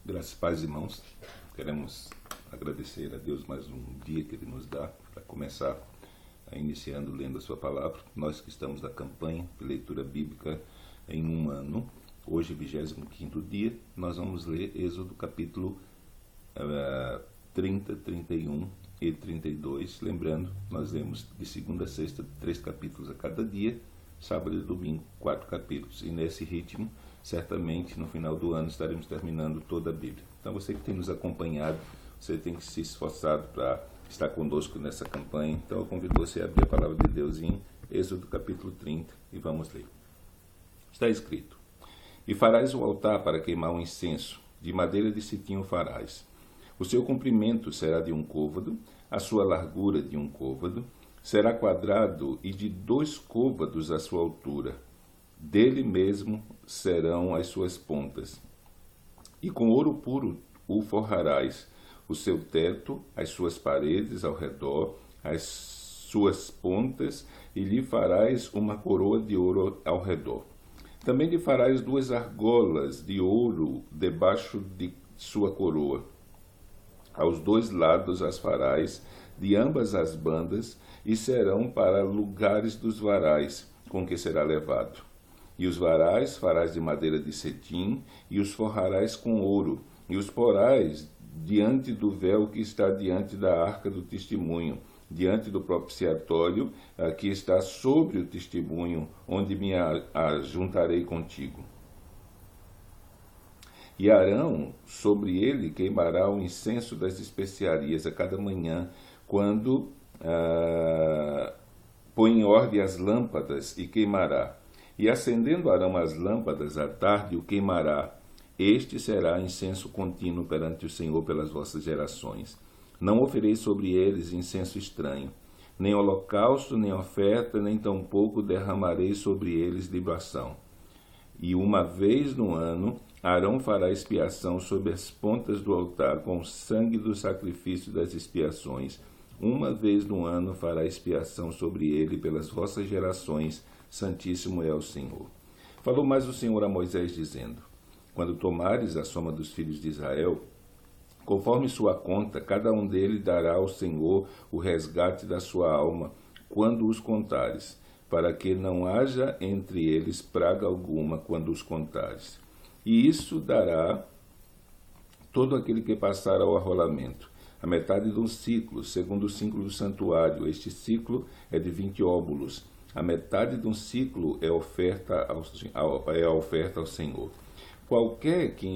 Graças e paz, irmãos. Queremos agradecer a Deus mais um dia que Ele nos dá para começar iniciando lendo a sua palavra. Nós que estamos na campanha de leitura bíblica em um ano, hoje 25º dia, nós vamos ler Êxodo capítulo 30, 31 e 32. Lembrando, nós lemos de segunda a sexta 3 capítulos a cada dia, sábado e domingo 4 capítulos. E nesse ritmo, certamente no final do ano estaremos terminando toda a Bíblia. Então você que tem nos acompanhado, você tem que se esforçado para estar conosco nessa campanha. Então eu convido você a abrir a palavra de Deus em Êxodo capítulo 30 e vamos ler. Está escrito: E farás o altar para queimar um incenso, de madeira de citim o farás. O seu comprimento será de 1 côvado, a sua largura de 1 côvado, será quadrado e de 2 côvados a sua altura. Dele mesmo serão as suas pontas. E com ouro puro o forrarás, o seu teto, as suas paredes ao redor, as suas pontas, e lhe farás uma coroa de ouro ao redor. Também lhe farás 2 argolas de ouro debaixo de sua coroa. Aos 2 lados as farás, de ambas as bandas, e serão para lugares dos varais, com que será levado. E os varais farás de madeira de cetim, e os forrarás com ouro, e os porás diante do véu que está diante da arca do testemunho, diante do propiciatório que está sobre o testemunho, onde me ajuntarei contigo. E Arão, sobre ele, queimará o incenso das especiarias a cada manhã, quando põe em ordem as lâmpadas e queimará. E acendendo Arão as lâmpadas à tarde, o queimará. Este será incenso contínuo perante o Senhor pelas vossas gerações. Não ofereis sobre eles incenso estranho, nem holocausto, nem oferta, nem tampouco derramarei sobre eles libação. E uma vez no ano, Arão fará expiação sobre as pontas do altar com o sangue do sacrifício das expiações. Uma vez no ano fará expiação sobre ele pelas vossas gerações. Santíssimo é o Senhor. Falou mais o Senhor a Moisés, dizendo: Quando tomares a soma dos filhos de Israel, conforme sua conta, cada um deles dará ao Senhor o resgate da sua alma, quando os contares, para que não haja entre eles praga alguma quando os contares. E isso dará todo aquele que passar ao arrolamento, a metade de um ciclo, segundo o ciclo do santuário. Este ciclo é de 20 óbulos. A metade de um ciclo é a oferta ao Senhor. Qualquer que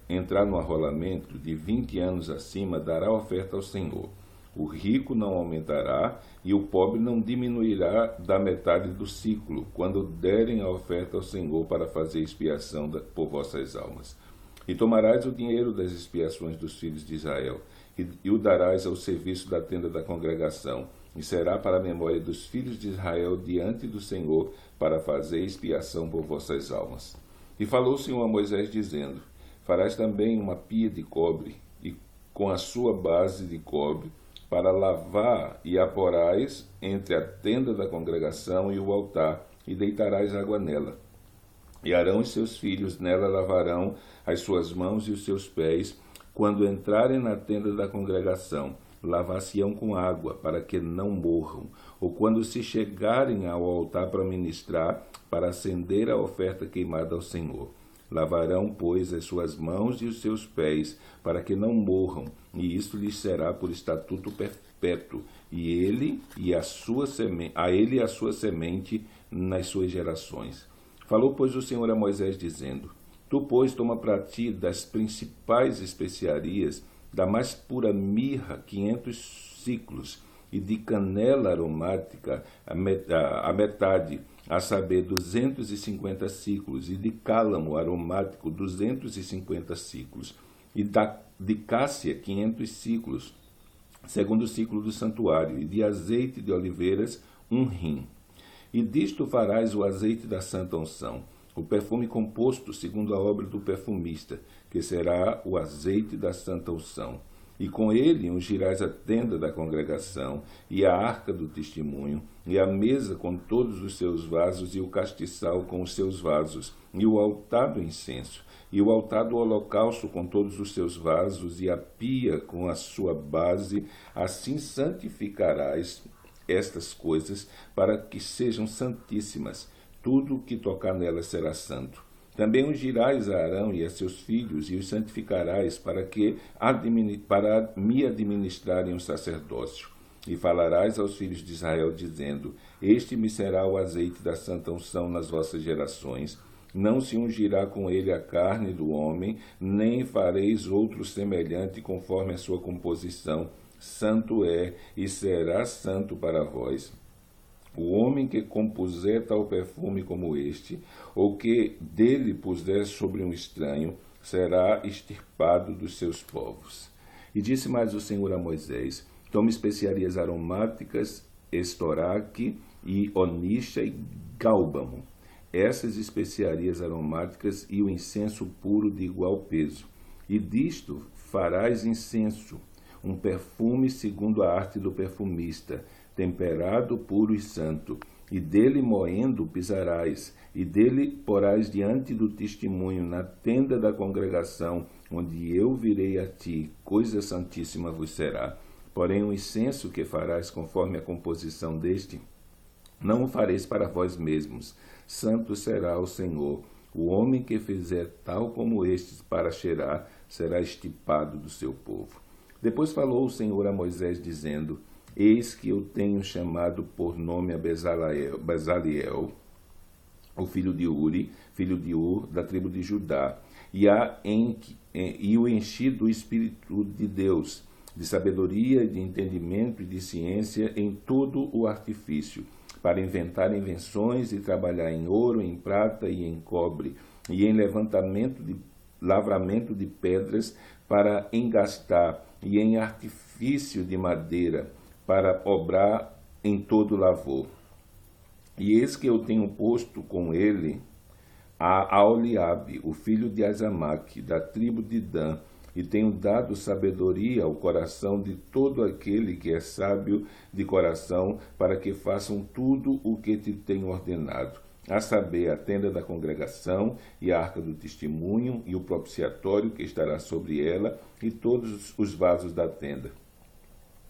entrar no arrolamento de 20 anos acima dará oferta ao Senhor. O rico não aumentará e o pobre não diminuirá da metade do ciclo, quando derem a oferta ao Senhor para fazer expiação por vossas almas. E tomarás o dinheiro das expiações dos filhos de Israel, e o darás ao serviço da tenda da congregação, e será para a memória dos filhos de Israel diante do Senhor, para fazer expiação por vossas almas. E falou o Senhor a Moisés, dizendo: Farás também uma pia de cobre, e com a sua base de cobre, para lavar, e a porás entre a tenda da congregação e o altar, e deitarás água nela. E Arão e seus filhos nela lavarão as suas mãos e os seus pés, quando entrarem na tenda da congregação. Lavar-se-ão com água, para que não morram, ou quando se chegarem ao altar para ministrar, para acender a oferta queimada ao Senhor. Lavarão, pois, as suas mãos e os seus pés, para que não morram, e isto lhes será por estatuto perpétuo, a ele e a sua semente nas suas gerações. Falou, pois, o Senhor a Moisés, dizendo: Tu, pois, toma para ti das principais especiarias, da mais pura mirra, 500 ciclos, e de canela aromática, a metade, a saber, 250 ciclos, e de cálamo aromático, 250 ciclos, e de cássia, 500 ciclos, segundo o ciclo do santuário, e de azeite de oliveiras, 1 hin. E disto farás o azeite da santa unção, o perfume composto segundo a obra do perfumista, que será o azeite da santa unção. E com ele ungirás a tenda da congregação, e a arca do testemunho, e a mesa com todos os seus vasos, e o castiçal com os seus vasos, e o altar do incenso, e o altar do holocausto com todos os seus vasos, e a pia com a sua base. Assim santificarás estas coisas, para que sejam santíssimas. Tudo o que tocar nelas será santo. Também ungirás a Arão e a seus filhos, e os santificarás, para me administrarem o sacerdócio. E falarás aos filhos de Israel, dizendo: Este me será o azeite da santa unção nas vossas gerações. Não se ungirá com ele a carne do homem, nem fareis outro semelhante conforme a sua composição. Santo é, e será santo para vós. O homem que compuser tal perfume como este, ou que dele puser sobre um estranho, será extirpado dos seus povos. E disse mais o Senhor a Moisés: Tome especiarias aromáticas, estoraque e onixa e gálbamo. Essas especiarias aromáticas e o incenso puro de igual peso. E disto farás incenso, um perfume segundo a arte do perfumista, temperado, puro e santo, e dele moendo pisarás, e dele porás diante do testemunho na tenda da congregação, onde eu virei a ti, coisa santíssima vos será. Porém o incenso que farás conforme a composição deste, não o fareis para vós mesmos, santo será o Senhor. O homem que fizer tal como estes para cheirar, será extirpado do seu povo. Depois falou o Senhor a Moisés, dizendo: Eis que eu tenho chamado por nome a Bezaliel, o filho de Uri, filho de Ur, da tribo de Judá, e o enchi do Espírito de Deus, de sabedoria, de entendimento e de ciência em todo o artifício, para inventar invenções e trabalhar em ouro, em prata e em cobre, e em lavramento de pedras, para engastar, e em artifício de madeira, para obrar em todo lavor. E eis que eu tenho posto com ele a Aholiabe, o filho de Azamaque, da tribo de Dan, e tenho dado sabedoria ao coração de todo aquele que é sábio de coração, para que façam tudo o que te tenho ordenado, a saber, a tenda da congregação, e a arca do testemunho, e o propiciatório que estará sobre ela, e todos os vasos da tenda,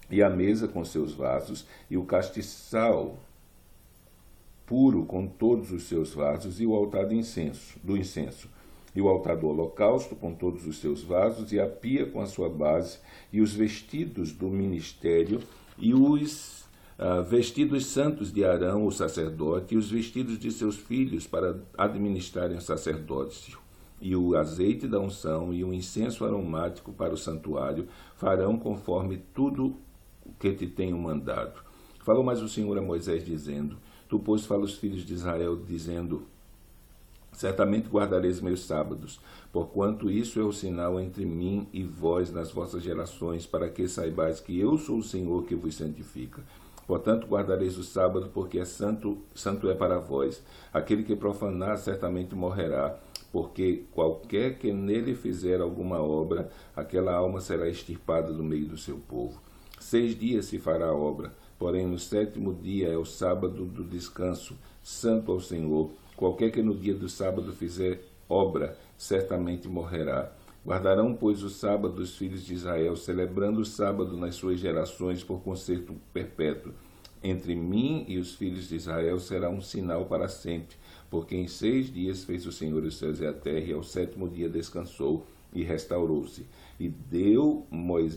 e a mesa com seus vasos, e o castiçal puro com todos os seus vasos, e o altar do incenso, e o altar do holocausto com todos os seus vasos, e a pia com a sua base, e os vestidos do ministério, e os vestidos santos de Arão, o sacerdote, e os vestidos de seus filhos para administrarem o sacerdócio, e o azeite da unção, e o incenso aromático para o santuário, farão conforme tudo o que te tenho mandado. Falou mais o Senhor a Moisés, dizendo: Tu, pois, fala aos filhos de Israel, dizendo: Certamente guardareis meus sábados, porquanto isso é o sinal entre mim e vós nas vossas gerações, para que saibais que eu sou o Senhor que vos santifica. Portanto, guardareis o sábado, porque é santo, santo é para vós. Aquele que profanar certamente morrerá, porque qualquer que nele fizer alguma obra, aquela alma será extirpada do meio do seu povo. 6 dias se fará a obra, porém no 7º dia é o sábado do descanso, santo ao Senhor. Qualquer que no dia do sábado fizer obra, certamente morrerá. Guardarão, pois, o sábado os filhos de Israel, celebrando o sábado nas suas gerações por concerto perpétuo. Entre mim e os filhos de Israel será um sinal para sempre, porque em 6 dias fez o Senhor os céus e a terra, e ao 7º dia descansou e restaurou-se. E deu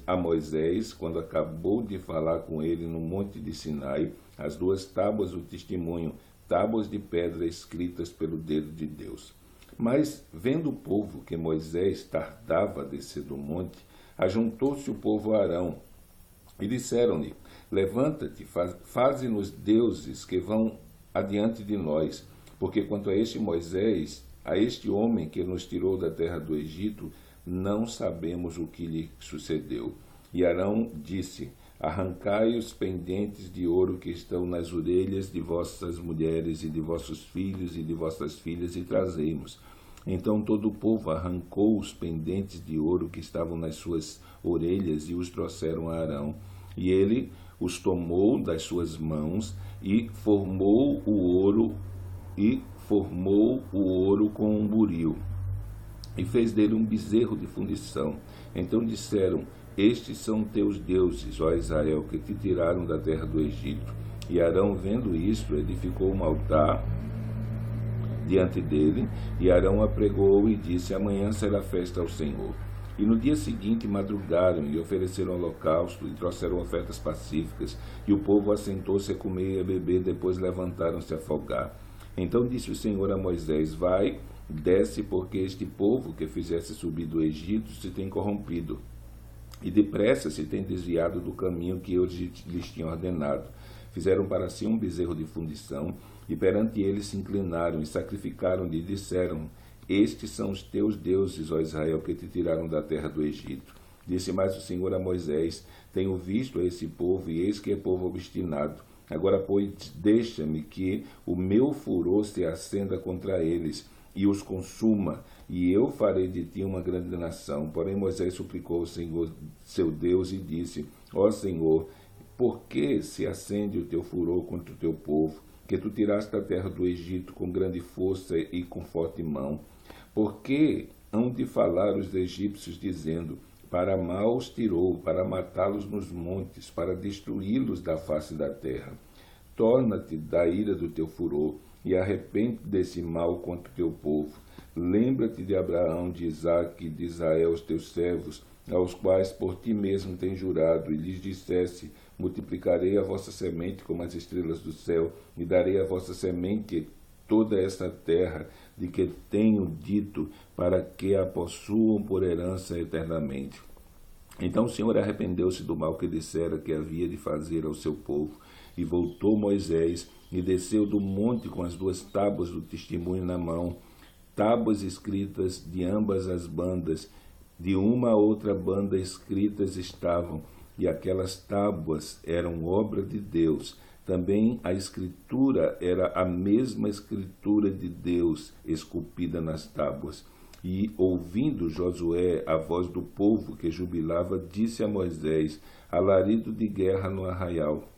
a Moisés, quando acabou de falar com ele no monte de Sinai, as 2 tábuas do testemunho, tábuas de pedra escritas pelo dedo de Deus. Mas, vendo o povo que Moisés tardava a descer do monte, ajuntou-se o povo a Arão, e disseram-lhe: Levanta-te, faze-nos deuses que vão adiante de nós, porque quanto a este Moisés, a este homem que nos tirou da terra do Egito, não sabemos o que lhe sucedeu. E Arão disse: Arrancai os pendentes de ouro que estão nas orelhas de vossas mulheres e de vossos filhos e de vossas filhas, e trazei-mos. Então todo o povo arrancou os pendentes de ouro que estavam nas suas orelhas e os trouxeram a Arão. E ele os tomou das suas mãos e formou o ouro com um buril e fez dele um bezerro de fundição. Então disseram: estes são teus deuses, ó Israel, que te tiraram da terra do Egito. E Arão, vendo isto, edificou um altar diante dele, e Arão apregou e disse: amanhã será festa ao Senhor. E no dia seguinte madrugaram e ofereceram holocausto e trouxeram ofertas pacíficas, e o povo assentou-se a comer e a beber, depois levantaram-se a folgar. Então disse o Senhor a Moisés: vai, desce, porque este povo que fizesse subir do Egito se tem corrompido, e depressa se tem desviado do caminho que eu lhes tinha ordenado. Fizeram para si um bezerro de fundição, e perante ele se inclinaram e sacrificaram-lhe e disseram: estes são os teus deuses, ó Israel, que te tiraram da terra do Egito. Disse mais o Senhor a Moisés: tenho visto a esse povo, e eis que é povo obstinado. Agora, pois, deixa-me que o meu furor se acenda contra eles e os consuma, e eu farei de ti uma grande nação. Porém Moisés suplicou ao Senhor, seu Deus, e disse: ó Senhor, por que se acende o teu furor contra o teu povo, que tu tiraste da terra do Egito com grande força e com forte mão? Por que hão de falar os egípcios, dizendo: para mal os tirou, para matá-los nos montes, para destruí-los da face da terra? Torna-te da ira do teu furor, e arrepende desse mal contra o teu povo. Lembra-te de Abraão, de Isaque e de Israel, os teus servos, aos quais por ti mesmo tens jurado, e lhes dissesse: multiplicarei a vossa semente como as estrelas do céu, e darei a vossa semente toda esta terra, de que tenho dito, para que a possuam por herança eternamente. Então o Senhor arrependeu-se do mal que dissera que havia de fazer ao seu povo, e voltou Moisés, e desceu do monte com as 2 tábuas do testemunho na mão, tábuas escritas de ambas as bandas, de uma a outra banda escritas estavam, e aquelas tábuas eram obra de Deus. Também a escritura era a mesma escritura de Deus, esculpida nas tábuas. E, ouvindo Josué a voz do povo que jubilava, disse a Moisés: alarido de guerra no arraial.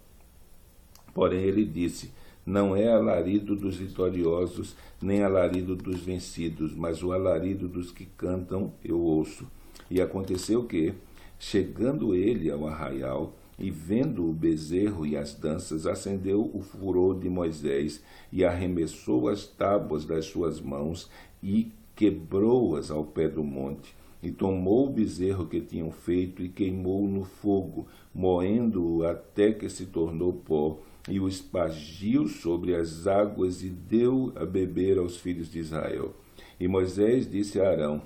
Porém ele disse: não é alarido dos vitoriosos, nem alarido dos vencidos, mas o alarido dos que cantam eu ouço. E aconteceu que, chegando ele ao arraial, e vendo o bezerro e as danças, acendeu o furor de Moisés, e arremessou as tábuas das suas mãos, e quebrou-as ao pé do monte. E tomou o bezerro que tinham feito, e queimou-o no fogo, moendo-o até que se tornou pó, e o espargiu sobre as águas, e deu a beber aos filhos de Israel. E Moisés disse a Arão: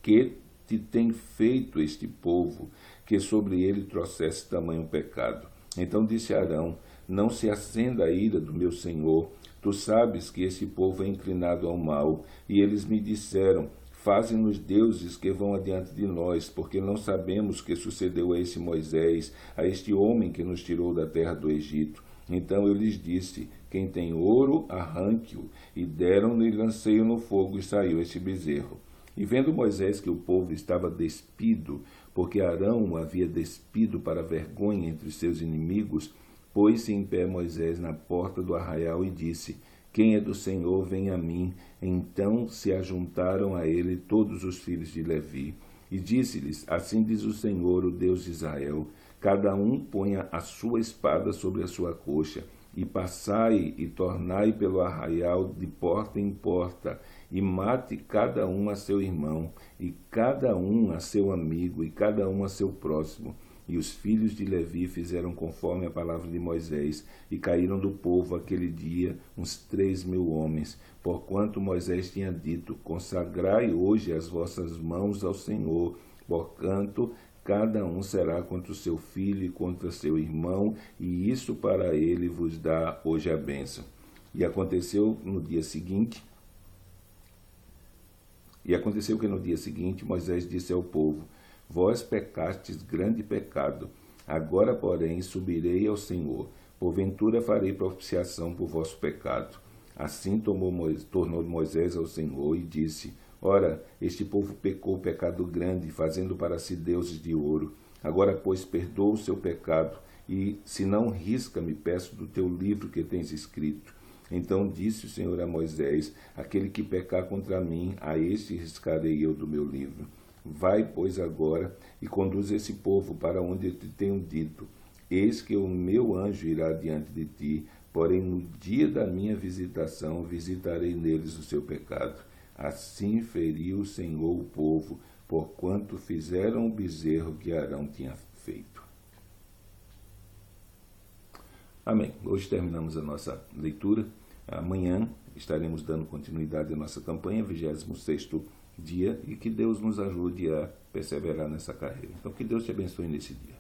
que te tem feito este povo, que sobre ele trouxesse tamanho pecado? Então disse Arão: não se acenda a ira do meu senhor, tu sabes que esse povo é inclinado ao mal. E eles me disseram: faze-nos deuses que vão adiante de nós, porque não sabemos o que sucedeu a esse Moisés, a este homem que nos tirou da terra do Egito. Então eu lhes disse: quem tem ouro, arranque-o. E deram-lhe e lancei-o no fogo, e saiu esse bezerro. E vendo Moisés que o povo estava despido, porque Arão o havia despido para vergonha entre os seus inimigos, pôs-se em pé Moisés na porta do arraial e disse: quem é do Senhor, vem a mim. Então se ajuntaram a ele todos os filhos de Levi. E disse-lhes: assim diz o Senhor, o Deus de Israel: cada um ponha a sua espada sobre a sua coxa, e passai e tornai pelo arraial de porta em porta, e mate cada um a seu irmão, e cada um a seu amigo, e cada um a seu próximo. E os filhos de Levi fizeram conforme a palavra de Moisés, e caíram do povo aquele dia uns 3.000 homens, porquanto Moisés tinha dito: consagrai hoje as vossas mãos ao Senhor, porquanto cada um será contra o seu filho e contra seu irmão, e isso para ele vos dá hoje a bênção. E aconteceu que no dia seguinte Moisés disse ao povo: vós pecastes grande pecado. Agora, porém, subirei ao Senhor. Porventura farei propiciação por vosso pecado. Assim tornou Moisés ao Senhor e disse: Ora, este povo pecou pecado grande, fazendo para si deuses de ouro. Agora, pois, perdoa o seu pecado, e, se não, risca-me, peço, do teu livro que tens escrito. Então disse o Senhor a Moisés: Aquele que pecar contra mim, a este riscarei eu do meu livro. Vai, pois, agora, e conduz esse povo para onde eu te tenho dito. Eis que o meu anjo irá diante de ti, porém no dia da minha visitação visitarei neles o seu pecado. Assim feriu o Senhor o povo, porquanto fizeram o bezerro que Arão tinha feito. Amém. Hoje terminamos a nossa leitura. Amanhã estaremos dando continuidade à nossa campanha, 26º dia, e que Deus nos ajude a perseverar nessa carreira. Então, que Deus te abençoe nesse dia.